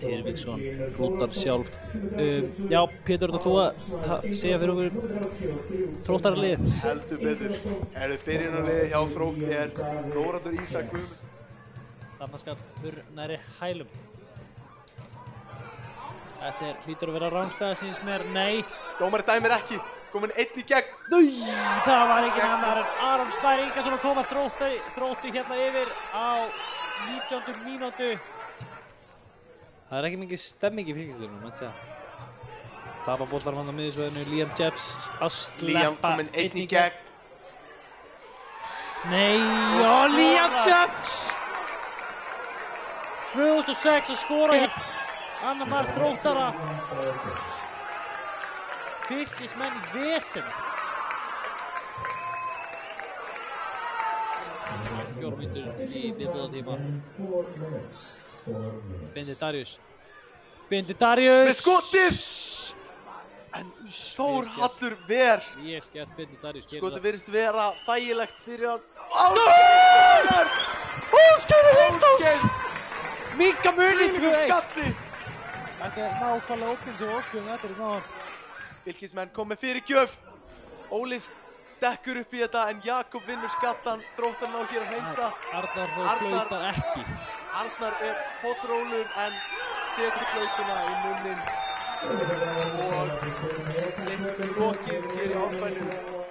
Tyrfingsson, Hrútar sjálf. Já, Pétur, þú að segja fyrir okkur Þróttaralið? Heldur betur. Byrjunarliðið hjá Þrótti Þórhallur Ísak Guðmundsson. Þarnaskallur næri hælum. Þetta hlýtur að vera rangstæða, sýnist mér. Nei. Dómari dæmir ekki. Komin einn í gegn. Það var ekki annar en Aron Snær Ingason að koma Þrótti hérna yfir á 19. mínútu. Það ekki mikið stemming í fylkisliðinu, maður segja. Tapa boltar hann á miðjusvæðinu, Liam Jeffs að sleppa. Liam komin einn í gegn. Nei, og Liam Jeffs! 2006 að skora hér. Annar mark Þróttara. Fylkismenn í vesen. 4 mínútur í viðbótartíma. Bindi Darius með skotið! En Þórhallur ver. Vel gert Bindi Darius. Skotið virðist vera þægilegt fyrir hann. Ásgeir Halldórs! Minka munið 2-1. Þetta nákvæmlega ópinn sem Ásgeir þetta náðan. Fylkismenn kom með fyrirgjöf. Óli stekkur upp í þetta en Jakob vinnur skattan. Þróttar ná hér að hreinsa. Arnar flautar ekki. Arnar potrólur en setur flautuna í munnin og leikur lokið hér í Árbænum.